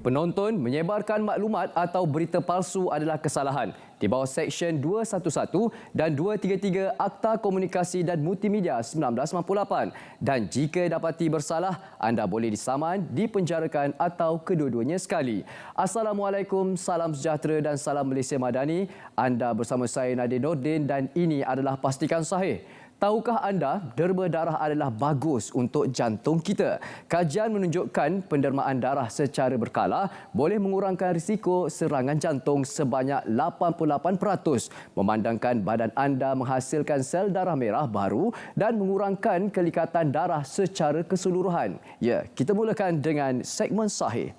Penonton menyebarkan maklumat atau berita palsu adalah kesalahan di bawah Seksyen 211 dan 233 Akta Komunikasi dan Multimedia 1998 dan jika dapati bersalah, anda boleh disaman, dipenjarakan atau kedua-duanya sekali. Assalamualaikum, salam sejahtera dan salam Malaysia Madani. Anda bersama saya Nadir Nordin dan ini adalah Pastikan Sahih. Tahukah anda derma darah adalah bagus untuk jantung kita? Kajian menunjukkan pendermaan darah secara berkala boleh mengurangkan risiko serangan jantung sebanyak 88%, memandangkan badan anda menghasilkan sel darah merah baru dan mengurangkan kelikatan darah secara keseluruhan. Ya, kita mulakan dengan segmen Sahih.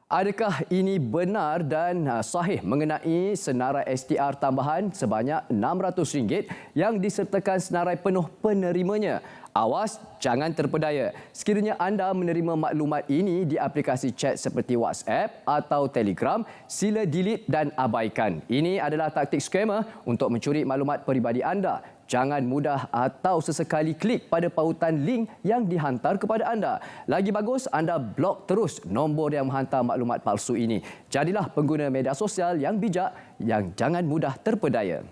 Adakah ini benar dan sahih mengenai senarai STR tambahan sebanyak RM600 yang disertakan senarai penuh penerimanya? Awas, jangan terpedaya. Sekiranya anda menerima maklumat ini di aplikasi chat seperti WhatsApp atau Telegram, sila delete dan abaikan. Ini adalah taktik scammer untuk mencuri maklumat peribadi anda. Jangan mudah atau sesekali klik pada pautan link yang dihantar kepada anda. Lagi bagus, anda blok terus nombor yang menghantar maklumat palsu ini. Jadilah pengguna media sosial yang bijak, yang jangan mudah terpedaya.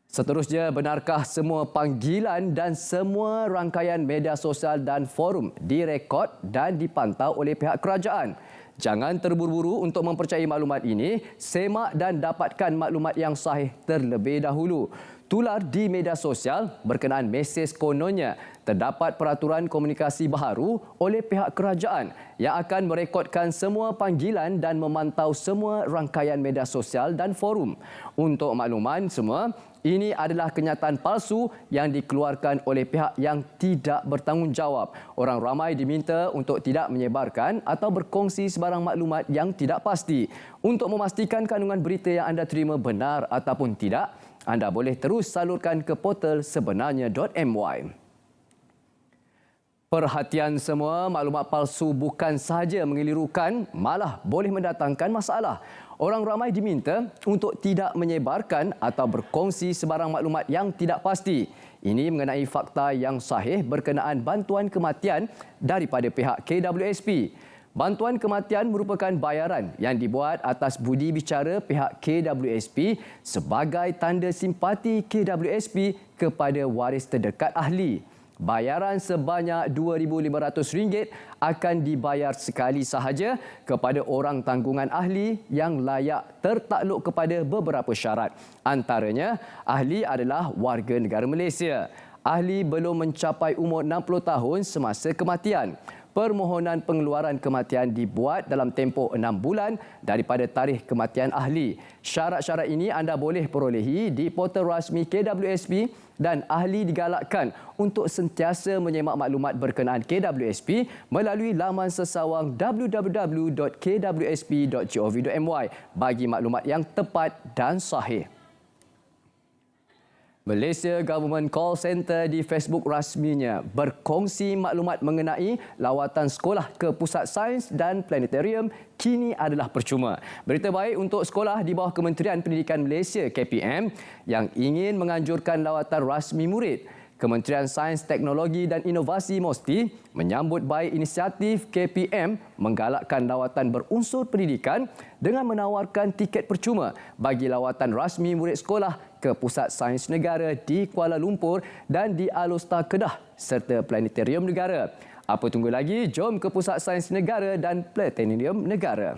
Seterusnya, benarkah semua panggilan dan semua rangkaian media sosial dan forum direkod dan dipantau oleh pihak kerajaan? Jangan terburu-buru untuk mempercayai maklumat ini. Semak dan dapatkan maklumat yang sahih terlebih dahulu. Tular di media sosial berkenaan mesej kononnya terdapat peraturan komunikasi baharu oleh pihak kerajaan yang akan merekodkan semua panggilan dan memantau semua rangkaian media sosial dan forum. Untuk makluman semua, ini adalah kenyataan palsu yang dikeluarkan oleh pihak yang tidak bertanggungjawab. Orang ramai diminta untuk tidak menyebarkan atau berkongsi sebarang maklumat yang tidak pasti. Untuk memastikan kandungan berita yang anda terima benar ataupun tidak, anda boleh terus salurkan ke portal sebenarnya.my. Perhatian semua, maklumat palsu bukan sahaja mengelirukan, malah boleh mendatangkan masalah. Orang ramai diminta untuk tidak menyebarkan atau berkongsi sebarang maklumat yang tidak pasti. Ini mengenai fakta yang sahih berkenaan bantuan kematian daripada pihak KWSP. Bantuan kematian merupakan bayaran yang dibuat atas budi bicara pihak KWSP sebagai tanda simpati KWSP kepada waris terdekat ahli. Bayaran sebanyak RM2,500 akan dibayar sekali sahaja kepada orang tanggungan ahli yang layak tertakluk kepada beberapa syarat. Antaranya, ahli adalah warga negara Malaysia. Ahli belum mencapai umur 60 tahun semasa kematian. Permohonan pengeluaran kematian dibuat dalam tempoh 6 bulan daripada tarikh kematian ahli. Syarat-syarat ini anda boleh perolehi di portal rasmi KWSP dan ahli digalakkan untuk sentiasa menyemak maklumat berkenaan KWSP melalui laman sesawang www.kwsp.gov.my bagi maklumat yang tepat dan sahih. Malaysia Government Call Center di Facebook rasminya berkongsi maklumat mengenai lawatan sekolah ke Pusat Sains dan Planetarium kini adalah percuma. Berita baik untuk sekolah di bawah Kementerian Pendidikan Malaysia KPM yang ingin menganjurkan lawatan rasmi murid. Kementerian Sains, Teknologi dan Inovasi MOSTI menyambut baik inisiatif KPM menggalakkan lawatan berunsur pendidikan dengan menawarkan tiket percuma bagi lawatan rasmi murid sekolah ke Pusat Sains Negara di Kuala Lumpur dan di Alor Kedah serta Planetarium Negara. Apa tunggu lagi? Jom ke Pusat Sains Negara dan Planetarium Negara.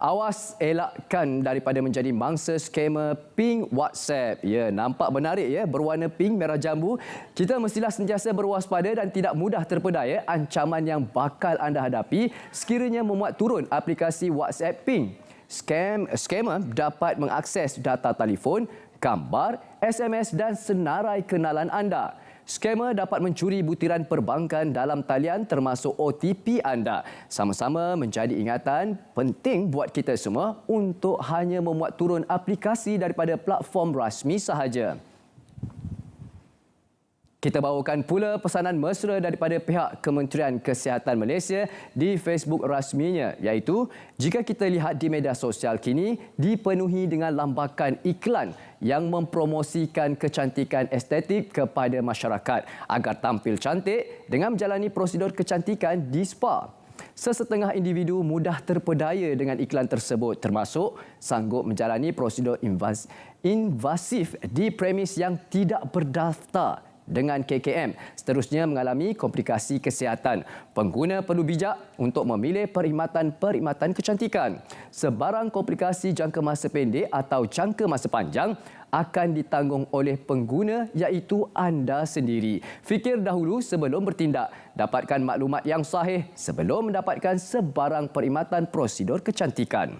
Awas, elakkan daripada menjadi mangsa skamer ping WhatsApp. Ya, nampak menarik ya, berwarna pink merah jambu. Kita mestilah sentiasa berwaspada dan tidak mudah terpedaya ancaman yang bakal anda hadapi sekiranya memuat turun aplikasi WhatsApp pink. Skamer dapat mengakses data telefon, gambar, SMS dan senarai kenalan anda. Skamer dapat mencuri butiran perbankan dalam talian termasuk OTP anda. Sama-sama menjadi ingatan penting buat kita semua untuk hanya memuat turun aplikasi daripada platform rasmi sahaja. Kita bawakan pula pesanan mesra daripada pihak Kementerian Kesihatan Malaysia di Facebook rasminya, iaitu jika kita lihat di media sosial kini dipenuhi dengan lambakan iklan yang mempromosikan kecantikan estetik kepada masyarakat agar tampil cantik dengan menjalani prosedur kecantikan di spa. Sesetengah individu mudah terpedaya dengan iklan tersebut, termasuk sanggup menjalani prosedur invasif di premis yang tidak berdaftar dengan KKM, seterusnya mengalami komplikasi kesihatan. Pengguna perlu bijak untuk memilih perkhidmatan kecantikan. Sebarang komplikasi jangka masa pendek atau jangka masa panjang akan ditanggung oleh pengguna, iaitu anda sendiri. Fikir dahulu sebelum bertindak. Dapatkan maklumat yang sahih sebelum mendapatkan sebarang perkhidmatan prosedur kecantikan.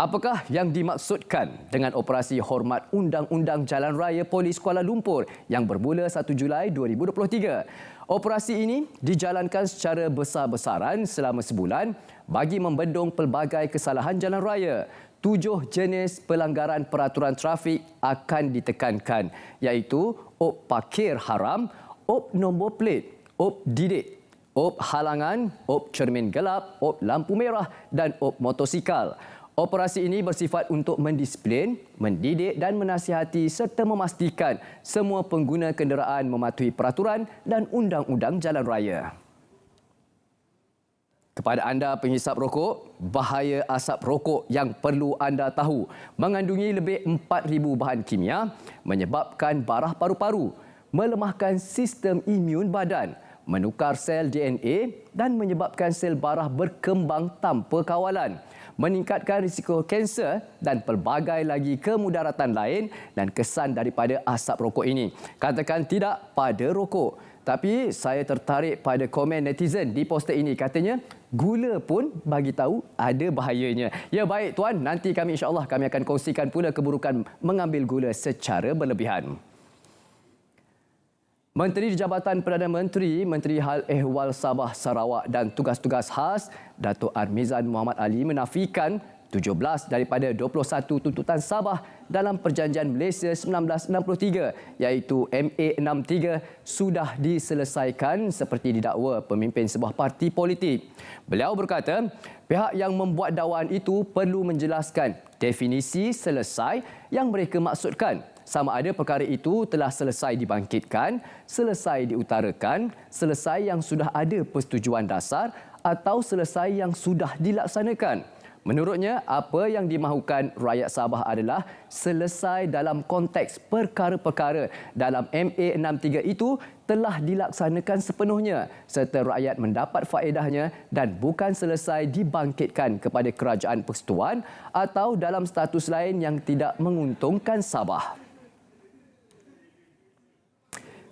Apakah yang dimaksudkan dengan operasi hormat Undang-Undang Jalan Raya Polis Kuala Lumpur yang bermula 1 Julai 2023? Operasi ini dijalankan secara besar-besaran selama sebulan bagi membendung pelbagai kesalahan jalan raya. 7 jenis pelanggaran peraturan trafik akan ditekankan, iaitu op parkir haram, op nombor plet, op didik, op halangan, op cermin gelap, op lampu merah dan op motosikal. Operasi ini bersifat untuk mendisiplin, mendidik dan menasihati serta memastikan semua pengguna kenderaan mematuhi peraturan dan undang-undang jalan raya. Kepada anda penghisap rokok, bahaya asap rokok yang perlu anda tahu mengandungi lebih 4,000 bahan kimia, menyebabkan barah paru-paru, melemahkan sistem imun badan, menukar sel DNA dan menyebabkan sel barah berkembang tanpa kawalan, meningkatkan risiko kanser dan pelbagai lagi kemudaratan lain dan kesan daripada asap rokok ini. Katakan tidak pada rokok. Tapi saya tertarik pada komen netizen di poster ini. Katanya, gula pun bagi tahu ada bahayanya. Ya baik tuan, nanti insya-Allah kami akan kongsikan pula keburukan mengambil gula secara berlebihan. Menteri di Jabatan Perdana Menteri, Menteri Hal Ehwal Sabah, Sarawak dan Tugas-Tugas Khas, Datuk Armizan Muhammad Ali menafikan 17 daripada 21 tuntutan Sabah dalam Perjanjian Malaysia 1963, iaitu MA63, sudah diselesaikan seperti didakwa pemimpin sebuah parti politik. Beliau berkata, pihak yang membuat dakwaan itu perlu menjelaskan definisi selesai yang mereka maksudkan. Sama ada perkara itu telah selesai dibangkitkan, selesai diutarakan, selesai yang sudah ada persetujuan dasar atau selesai yang sudah dilaksanakan. Menurutnya, apa yang dimahukan rakyat Sabah adalah selesai dalam konteks perkara-perkara dalam MA63 itu telah dilaksanakan sepenuhnya serta rakyat mendapat faedahnya dan bukan selesai dibangkitkan kepada kerajaan persekutuan atau dalam status lain yang tidak menguntungkan Sabah.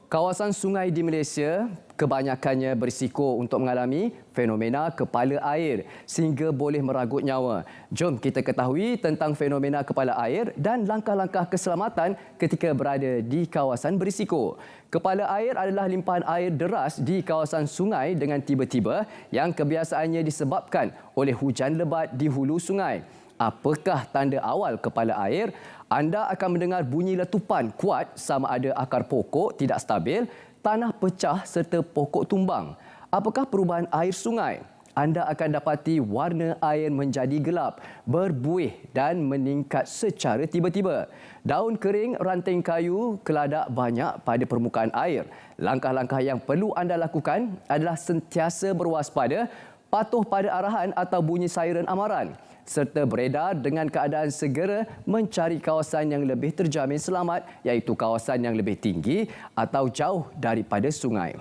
Kawasan sungai di Malaysia kebanyakannya berisiko untuk mengalami fenomena kepala air sehingga boleh meragut nyawa. Jom kita ketahui tentang fenomena kepala air dan langkah-langkah keselamatan ketika berada di kawasan berisiko. Kepala air adalah limpahan air deras di kawasan sungai dengan tiba-tiba yang kebiasaannya disebabkan oleh hujan lebat di hulu sungai. Apakah tanda awal kepala air? Anda akan mendengar bunyi letupan kuat sama ada akar pokok tidak stabil, tanah pecah serta pokok tumbang. Apakah perubahan air sungai? Anda akan dapati warna air menjadi gelap, berbuih dan meningkat secara tiba-tiba. Daun kering, ranting kayu, keladak banyak pada permukaan air. Langkah-langkah yang perlu anda lakukan adalah sentiasa berwaspada, patuh pada arahan atau bunyi siren amaran, serta beredar dengan keadaan segera mencari kawasan yang lebih terjamin selamat, iaitu kawasan yang lebih tinggi atau jauh daripada sungai.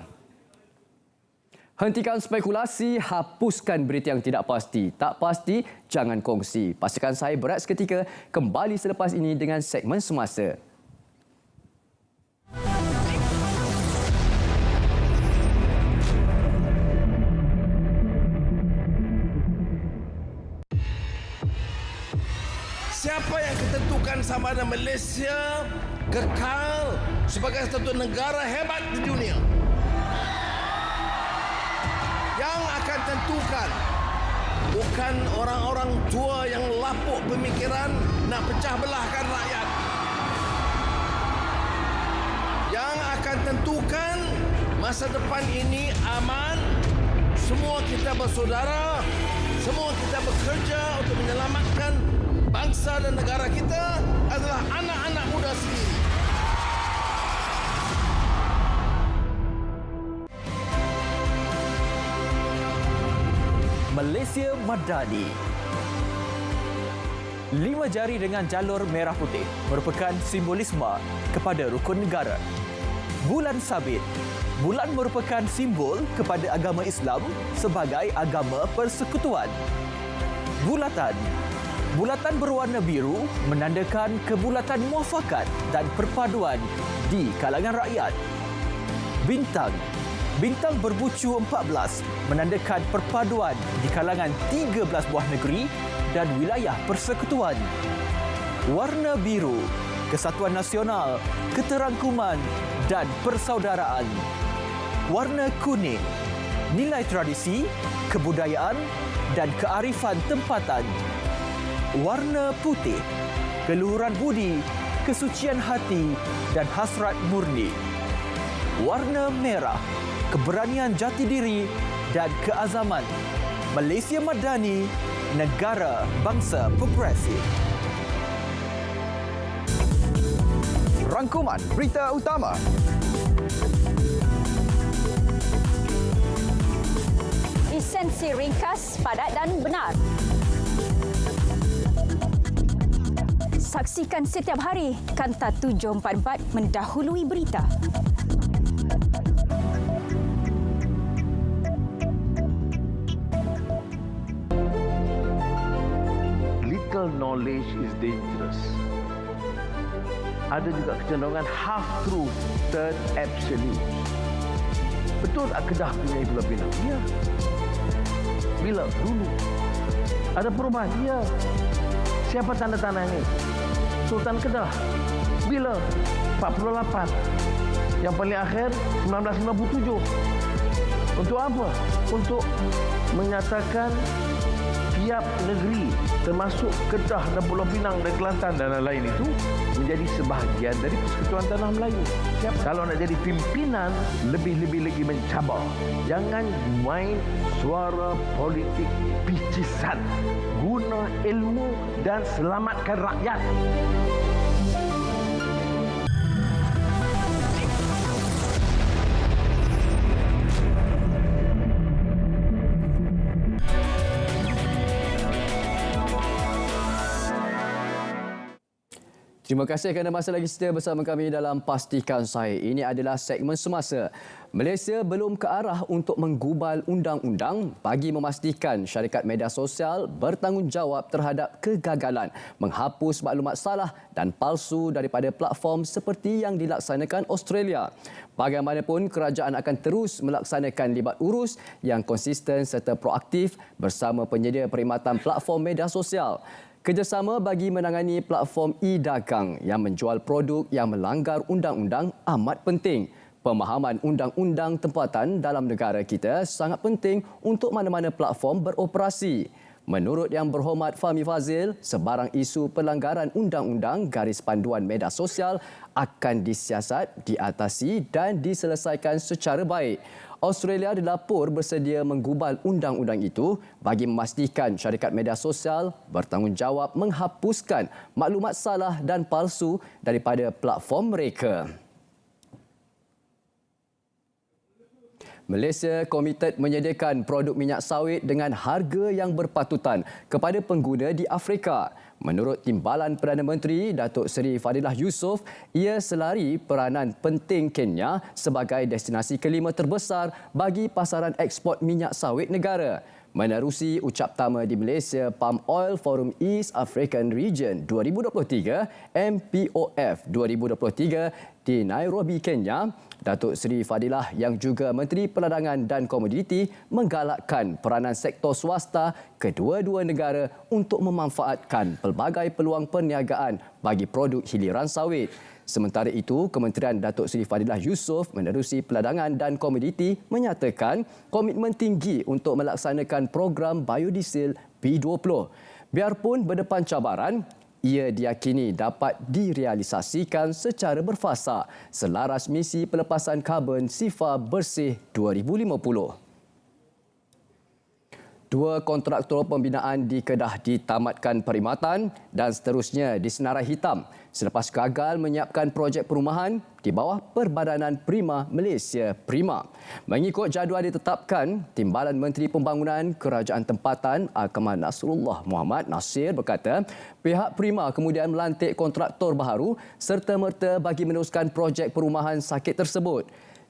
Hentikan spekulasi, hapuskan berita yang tidak pasti. Tak pasti, jangan kongsi. Pastikan saya berat seketika kembali selepas ini dengan segmen semasa. Siapa yang ketentukan sama ada Malaysia kekal sebagai satu negara hebat di dunia? Yang akan tentukan bukan orang-orang tua yang lapuk pemikiran nak pecah belahkan rakyat. akan tentukan masa depan ini aman. Semua kita bersaudara, semua kita bekerja untuk menyelamatkan bangsa dan negara kita adalah anak-anak muda sendiri. Malaysia Madani. 5 jari dengan jalur merah putih merupakan simbolisme kepada rukun negara. Bulan sabit. Bulan merupakan simbol kepada agama Islam sebagai agama persekutuan. Bulatan. Bulatan berwarna biru menandakan kebulatan muafakat dan perpaduan di kalangan rakyat. Bintang. Bintang berbucu 14 menandakan perpaduan di kalangan 13 buah negeri dan wilayah persekutuan. Warna biru, kesatuan nasional, keterangkuman dan persaudaraan. Warna kuning, nilai tradisi, kebudayaan dan kearifan tempatan. Warna putih, keluhuran budi, kesucian hati dan hasrat murni. Warna merah, keberanian jati diri dan keazaman. Malaysia Madani, negara bangsa progresif. Rangkuman berita utama. Esensi ringkas, padat dan benar. Saksikan setiap hari Kanta 744 mendahului berita. Little knowledge is dangerous. Ada juga kecenderungan half truth turn absolute. Betul tak Kedah punya Pulau Pinang? Ya. Bila? Dulu. Ada perubahan? Ya. Siapa tanda tangan ini? Sultan Kedah. Bila? 48. Yang paling akhir 1957. Untuk apa? Untuk menyatakan tiap negeri termasuk Kedah dan Pulau Pinang dan Kelantan dan lain-lain itu menjadi sebahagian dari Persekutuan Tanah Melayu. Kalau nak jadi pimpinan, lebih-lebih lagi mencabar. Jangan main suara politik picisan. Guna ilmu dan selamatkan rakyat. Terima kasih kerana masih lagi setia bersama kami dalam Pastikan Sahih. Ini adalah segmen semasa. Malaysia belum ke arah untuk menggubal undang-undang bagi memastikan syarikat media sosial bertanggungjawab terhadap kegagalan menghapus maklumat salah dan palsu daripada platform seperti yang dilaksanakan Australia. Bagaimanapun, kerajaan akan terus melaksanakan libat urus yang konsisten serta proaktif bersama penyedia perkhidmatan platform media sosial. Kerjasama bagi menangani platform e-dagang yang menjual produk yang melanggar undang-undang amat penting. Pemahaman undang-undang tempatan dalam negara kita sangat penting untuk mana-mana platform beroperasi. Menurut Yang Berhormat Fahmi Fadzil, sebarang isu pelanggaran undang-undang garis panduan media sosial akan disiasat, diatasi dan diselesaikan secara baik. Australia dilapor bersedia menggubal undang-undang itu bagi memastikan syarikat media sosial bertanggungjawab menghapuskan maklumat salah dan palsu daripada platform mereka. Malaysia komited menyediakan produk minyak sawit dengan harga yang berpatutan kepada pengguna di Afrika. Menurut Timbalan Perdana Menteri Datuk Seri Fadilah Yusof, ia selari peranan penting Kenya sebagai destinasi kelima terbesar bagi pasaran ekspor minyak sawit negara. Menerusi ucap tama di Malaysia Palm Oil Forum East African Region 2023 MPOF 2023 di Nairobi, Kenya, Datuk Seri Fadilah yang juga Menteri Perdagangan dan Komoditi menggalakkan peranan sektor swasta kedua-dua negara untuk memanfaatkan pelbagai peluang perniagaan bagi produk hiliran sawit. Sementara itu, Kementerian Datuk Seri Fadilah Yusof menerusi Perdagangan dan Komoditi menyatakan komitmen tinggi untuk melaksanakan program biodiesel B20. Biarpun berdepan cabaran, ia diyakini dapat direalisasikan secara berfasa selaras misi pelepasan karbon Sifa Bersih 2050. 2 kontraktor pembinaan di Kedah ditamatkan perkhidmatan dan seterusnya disenarai hitam selepas gagal menyiapkan projek perumahan di bawah Perbadanan Prima Malaysia Prima. Mengikut jadual ditetapkan, Timbalan Menteri Pembangunan Kerajaan Tempatan Akamal Nasrullah Muhammad Nasir berkata pihak Prima kemudian melantik kontraktor baharu serta-merta bagi meneruskan projek perumahan sakit tersebut.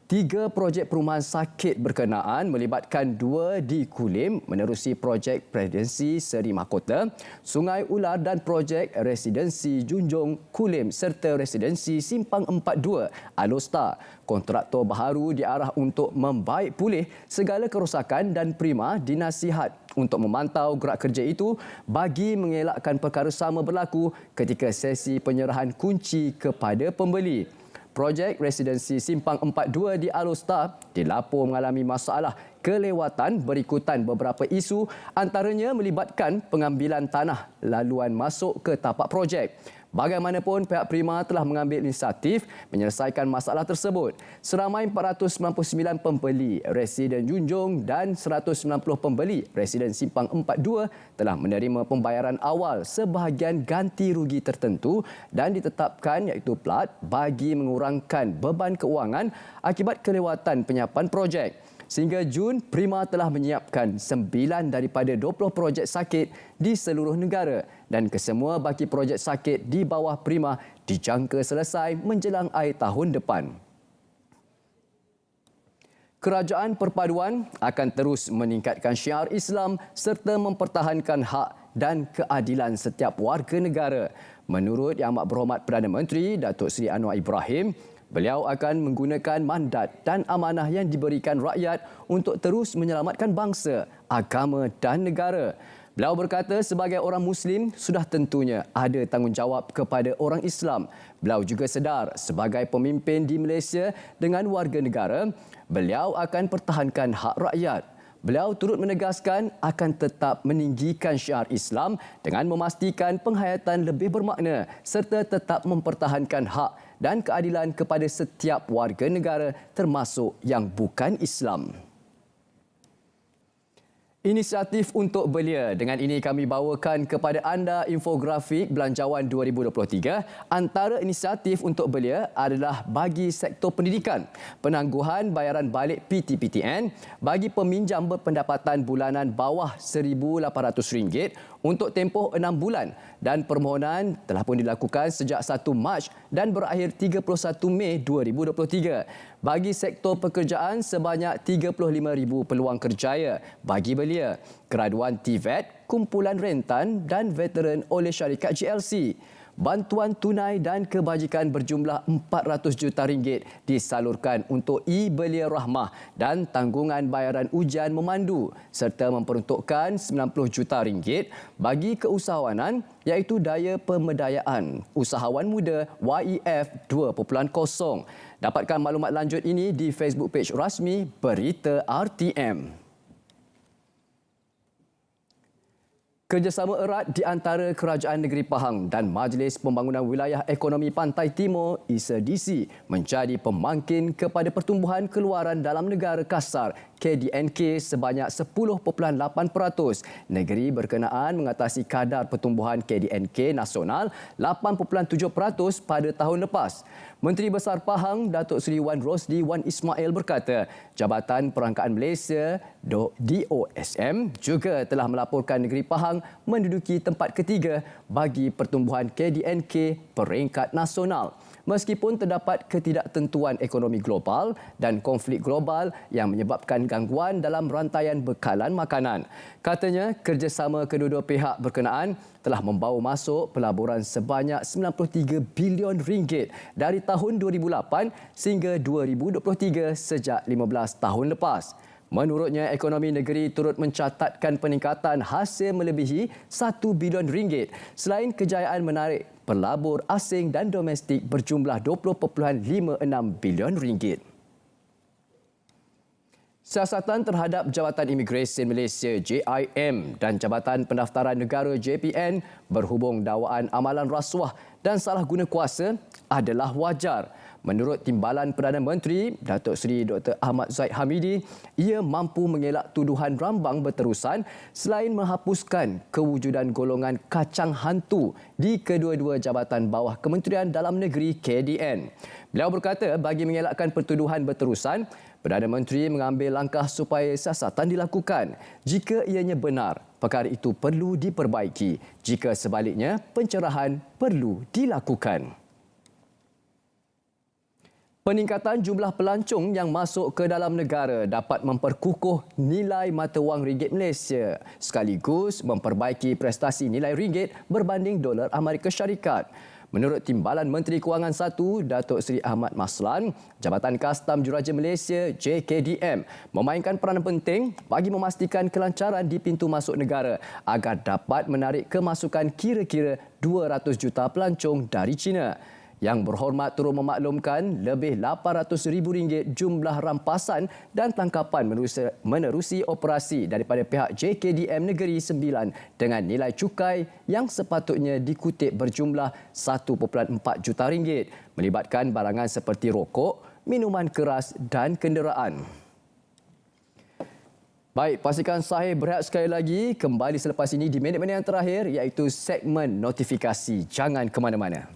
3 projek perumahan sakit berkenaan melibatkan 2 di Kulim menerusi projek Residensi Seri Mahkota, Sungai Ular dan projek Residensi Junjung Kulim serta Residensi Simpang 42 Alostar. Kontraktor baharu diarah untuk membaik pulih segala kerosakan dan Prima dinasihat untuk memantau gerak kerja itu bagi mengelakkan perkara sama berlaku ketika sesi penyerahan kunci kepada pembeli. Projek Residensi Simpang 42 di Alostar dilapor mengalami masalah kelewatan berikutan beberapa isu antaranya melibatkan pengambilan tanah laluan masuk ke tapak projek. Bagaimanapun, pihak Prima telah mengambil inisiatif menyelesaikan masalah tersebut. Seramai 499 pembeli residen Junjung dan 190 pembeli residen Simpang 42 telah menerima pembayaran awal sebahagian ganti rugi tertentu dan ditetapkan iaitu plat bagi mengurangkan beban keuangan akibat kelewatan penyiapan projek. Sehingga Jun, Prima telah menyiapkan 9 daripada 20 projek sakit di seluruh negara dan kesemua baki projek sakit di bawah Prima dijangka selesai menjelang akhir tahun depan. Kerajaan Perpaduan akan terus meningkatkan syiar Islam serta mempertahankan hak dan keadilan setiap warga negara. Menurut Yang Amat Berhormat Perdana Menteri Datuk Seri Anwar Ibrahim, beliau akan menggunakan mandat dan amanah yang diberikan rakyat untuk terus menyelamatkan bangsa, agama dan negara. Beliau berkata sebagai orang Muslim sudah tentunya ada tanggungjawab kepada orang Islam. Beliau juga sedar sebagai pemimpin di Malaysia dengan warga negara, beliau akan pertahankan hak rakyat. Beliau turut menegaskan akan tetap meninggikan syiar Islam dengan memastikan penghayatan lebih bermakna serta tetap mempertahankan hak dan keadilan kepada setiap warga negara termasuk yang bukan Islam. Inisiatif untuk belia. Dengan ini kami bawakan kepada anda infografik Belanjawan 2023. Antara inisiatif untuk belia adalah bagi sektor pendidikan, penangguhan bayaran balik PTPTN bagi peminjam berpendapatan bulanan bawah RM1,800 untuk tempoh 6 bulan dan permohonan telah pun dilakukan sejak 1 Mac dan berakhir 31 Mei 2023. Bagi sektor pekerjaan, sebanyak 35,000 peluang kerjaya bagi belia, graduan TVET, kumpulan rentan dan veteran oleh syarikat GLC. Bantuan tunai dan kebajikan berjumlah RM400 juta disalurkan untuk e-Belia Rahmah dan tanggungan bayaran ujian memandu serta memperuntukkan RM90 juta bagi keusahawanan iaitu daya pemberdayaan usahawan muda YEF 2.0. Dapatkan maklumat lanjut ini di Facebook page rasmi Berita RTM. Kerjasama erat di antara Kerajaan Negeri Pahang dan Majlis Pembangunan Wilayah Ekonomi Pantai Timur (ISEDC) menjadi pemangkin kepada pertumbuhan keluaran dalam negara kasar KDNK sebanyak 10.8%. Negeri berkenaan mengatasi kadar pertumbuhan KDNK nasional 8.7% pada tahun lepas. Menteri Besar Pahang Datuk Seri Wan Rosli Wan Ismail berkata, Jabatan Perangkaan Malaysia DOSM juga telah melaporkan negeri Pahang menduduki tempat ketiga bagi pertumbuhan KDNK peringkat nasional. Meskipun terdapat ketidaktentuan ekonomi global dan konflik global yang menyebabkan gangguan dalam rantaian bekalan makanan. Katanya, kerjasama kedua-dua pihak berkenaan telah membawa masuk pelaburan sebanyak RM93 bilion dari tahun 2008 sehingga 2023 sejak 15 tahun lepas. Menurutnya, ekonomi negeri turut mencatatkan peningkatan hasil melebihi RM1 bilion selain kejayaan menarik pelabur asing dan domestik berjumlah RM20.56 bilion. Siasatan terhadap Jabatan Imigresen Malaysia JIM dan Jabatan Pendaftaran Negara JPN berhubung dakwaan amalan rasuah dan salah guna kuasa adalah wajar. Menurut Timbalan Perdana Menteri, Datuk Seri Dr. Ahmad Zahid Hamidi, ia mampu mengelak tuduhan rambang berterusan selain menghapuskan kewujudan golongan kacang hantu di kedua-dua jabatan bawah Kementerian Dalam Negeri KDN. Beliau berkata bagi mengelakkan pertuduhan berterusan, Perdana Menteri mengambil langkah supaya siasatan dilakukan. Jika ianya benar, perkara itu perlu diperbaiki. Jika sebaliknya, pencerahan perlu dilakukan. Peningkatan jumlah pelancong yang masuk ke dalam negara dapat memperkukuh nilai mata wang ringgit Malaysia sekaligus memperbaiki prestasi nilai ringgit berbanding dolar Amerika Syarikat. Menurut Timbalan Menteri Kewangan 1, Datuk Seri Ahmad Maslan, Jabatan Kastam Juraja Malaysia JKDM memainkan peranan penting bagi memastikan kelancaran di pintu masuk negara agar dapat menarik kemasukan kira-kira 200 juta pelancong dari China. Yang berhormat turut memaklumkan lebih RM800,000 jumlah rampasan dan tangkapan menerusi operasi daripada pihak JKDM Negeri Sembilan dengan nilai cukai yang sepatutnya dikutip berjumlah RM1.4 juta melibatkan barangan seperti rokok, minuman keras dan kenderaan. Baik, pastikan sahih berehat sekali lagi kembali selepas ini di minit-minit yang terakhir iaitu segmen notifikasi. Jangan ke mana-mana.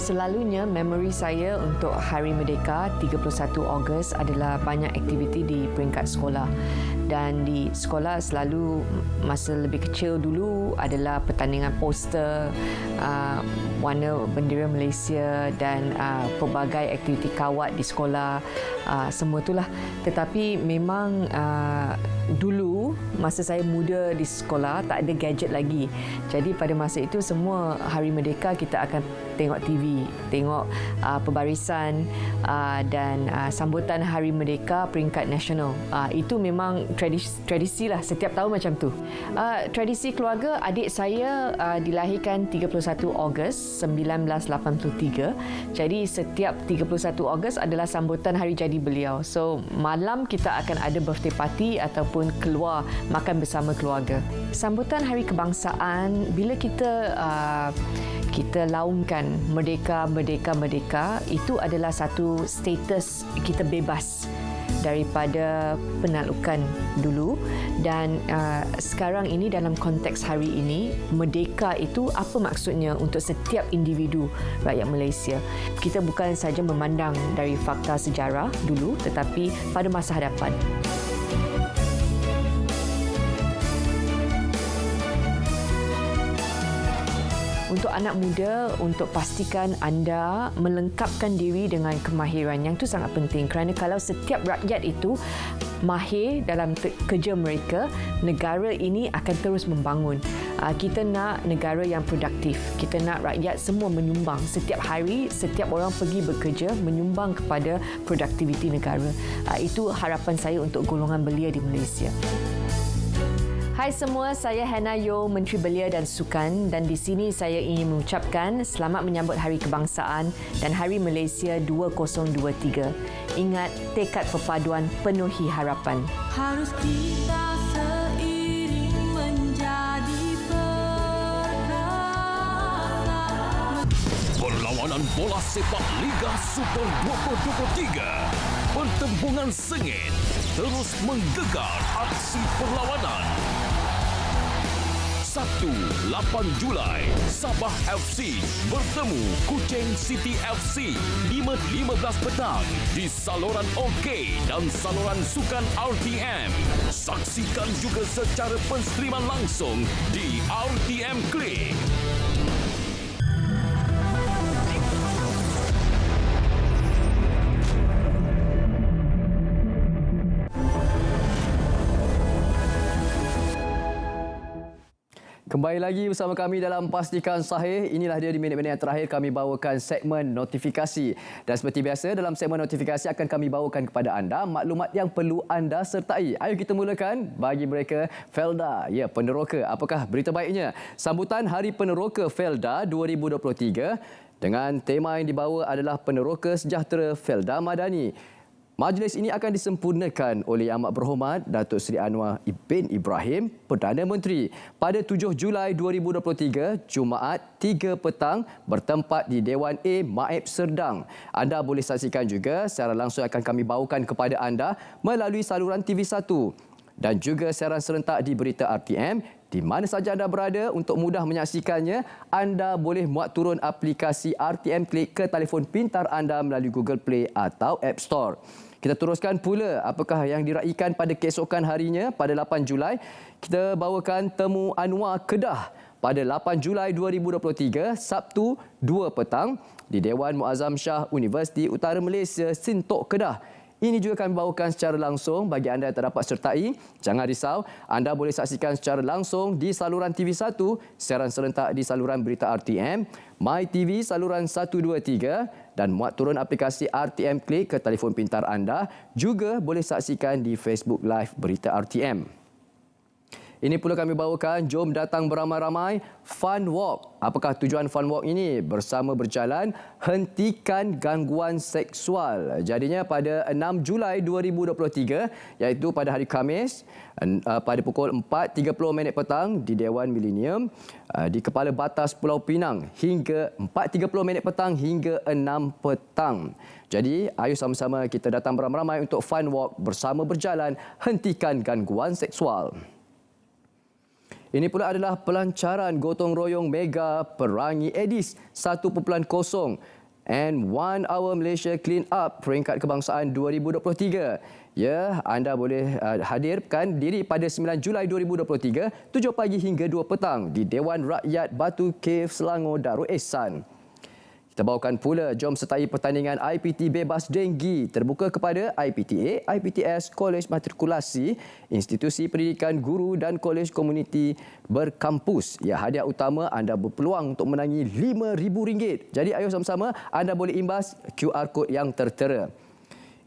Selalunya memori saya untuk Hari Merdeka 31 Ogos adalah banyak aktiviti di peringkat sekolah. Dan di sekolah selalu masa lebih kecil dulu adalah pertandingan poster, warna bendera Malaysia dan pelbagai aktiviti kawat di sekolah, semua itulah. Tetapi memang dulu masa saya muda di sekolah tak ada gadget lagi. Jadi pada masa itu semua Hari Merdeka kita akan tengok TV, tengok pembarisan dan sambutan Hari Merdeka peringkat nasional. Itu memang tradisi lah, setiap tahun macam tu. Tradisi keluarga, adik saya dilahirkan 31 Ogos 1983. Jadi setiap 31 Ogos adalah sambutan hari jadi beliau. So malam kita akan ada birthday party ataupun keluar makan bersama keluarga. Sambutan Hari Kebangsaan, bila kita laungkan merdeka, merdeka, merdeka, itu adalah satu status kita bebas daripada penaklukan dulu. Dan sekarang ini dalam konteks hari ini, merdeka itu apa maksudnya untuk setiap individu rakyat Malaysia. Kita bukan saja memandang dari fakta sejarah dulu tetapi pada masa hadapan. Untuk anak muda, untuk pastikan anda melengkapkan diri dengan kemahiran. Yang itu sangat penting kerana kalau setiap rakyat itu mahir dalam kerja mereka, negara ini akan terus membangun. Kita nak negara yang produktif. Kita nak rakyat semua menyumbang. Setiap hari, setiap orang pergi bekerja menyumbang kepada produktiviti negara. Itu harapan saya untuk golongan belia di Malaysia. Hai semua, saya Hannah Yeoh, Menteri Belia dan Sukan, dan di sini saya ingin mengucapkan selamat menyambut Hari Kebangsaan dan Hari Malaysia 2023. Ingat, tekad perpaduan penuhi harapan. Harus kita seiring menjadi perkasa. Perlawanan bola sepak Liga Super 2023. Pertembungan sengit terus menggegar aksi perlawanan. Sabtu, 8 Julai, Sabah FC bertemu Kuching City FC 5.15 petang di saluran OK dan saluran sukan RTM. Saksikan juga secara penstriman langsung di RTM Klik. Kembali lagi bersama kami dalam Pastikan Sahih. Inilah dia di minit-minit yang terakhir kami bawakan segmen notifikasi. Dan seperti biasa dalam segmen notifikasi akan kami bawakan kepada anda maklumat yang perlu anda sertai. Ayo kita mulakan bagi mereka Felda. Ya, peneroka. Apakah berita baiknya? Sambutan Hari Peneroka Felda 2023 dengan tema yang dibawa adalah Peneroka Sejahtera Felda Madani. Majlis ini akan disempurnakan oleh Yang Amat Berhormat Datuk Seri Anwar bin Ibrahim, Perdana Menteri, pada 7 Julai 2023, Jumaat 3 petang bertempat di Dewan A Maib Serdang. Anda boleh saksikan juga secara langsung akan kami bawakan kepada anda melalui saluran TV1 dan juga siaran serentak di Berita RTM. Di mana saja anda berada, untuk mudah menyaksikannya, anda boleh muat turun aplikasi RTM Klik ke telefon pintar anda melalui Google Play atau App Store. Kita teruskan pula apakah yang diraikan pada keesokan harinya pada 8 Julai. Kita bawakan Temu Anwar Kedah pada 8 Julai 2023, Sabtu 2 petang di Dewan Muazzam Shah Universiti Utara Malaysia, Sintok, Kedah. Ini juga kami bawakan secara langsung bagi anda yang tak dapat sertai. Jangan risau, anda boleh saksikan secara langsung di saluran TV1, siaran serentak di saluran Berita RTM, MyTV saluran 123 dan muat turun aplikasi RTM Klik ke telefon pintar anda. Juga boleh saksikan di Facebook Live Berita RTM. Ini pula kami bawakan, jom datang beramai-ramai, Fun Walk. Apakah tujuan Fun Walk ini? Bersama berjalan, hentikan gangguan seksual. Jadinya pada 6 Julai 2023, iaitu pada hari Khamis, pada pukul 4.30 petang di Dewan Millennium, di Kepala Batas Pulau Pinang, hingga 4.30 petang hingga 6 petang. Jadi, ayo sama-sama kita datang beramai-ramai untuk Fun Walk bersama berjalan, hentikan gangguan seksual. Ini pula adalah pelancaran gotong royong mega perangi Edis 1.0 and 1 Hour Malaysia Clean Up peringkat kebangsaan 2023. Ya, anda boleh hadirkan diri pada 9 Julai 2023, 7 pagi hingga 2 petang di Dewan Rakyat Batu Cave Selangor, Darul Ehsan. Kita bawakan pula, jom sertai pertandingan IPT Bebas Denggi terbuka kepada IPTA, IPTS, Kolej Matrikulasi, Institusi Pendidikan Guru dan Kolej Komuniti Berkampus. Ya, hadiah utama anda berpeluang untuk menangi RM5,000. Jadi ayo sama-sama anda boleh imbas QR kod yang tertera.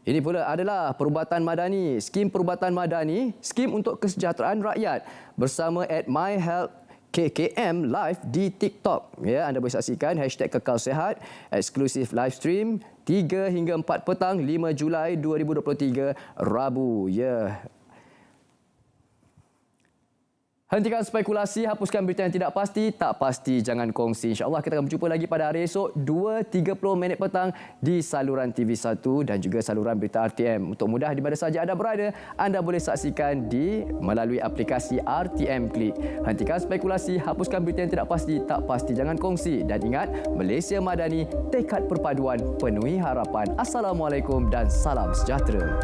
Ini pula adalah Perubatan Madani, skim Perubatan Madani, skim untuk kesejahteraan rakyat bersama @MyHealth KKM live di TikTok. Ya, anda boleh saksikan #KekalSehat, eksklusif live stream 3 hingga 4 petang 5 Julai 2023, Rabu. Ya. Hentikan spekulasi, hapuskan berita yang tidak pasti, tak pasti jangan kongsi. InsyaAllah kita akan berjumpa lagi pada hari esok 2.30 petang di saluran TV1 dan juga saluran Berita RTM. Untuk mudah di mana saja anda berada, anda boleh saksikan melalui aplikasi RTM Klik. Hentikan spekulasi, hapuskan berita yang tidak pasti, tak pasti jangan kongsi. Dan ingat, Malaysia Madani, tekad perpaduan, penuhi harapan. Assalamualaikum dan salam sejahtera.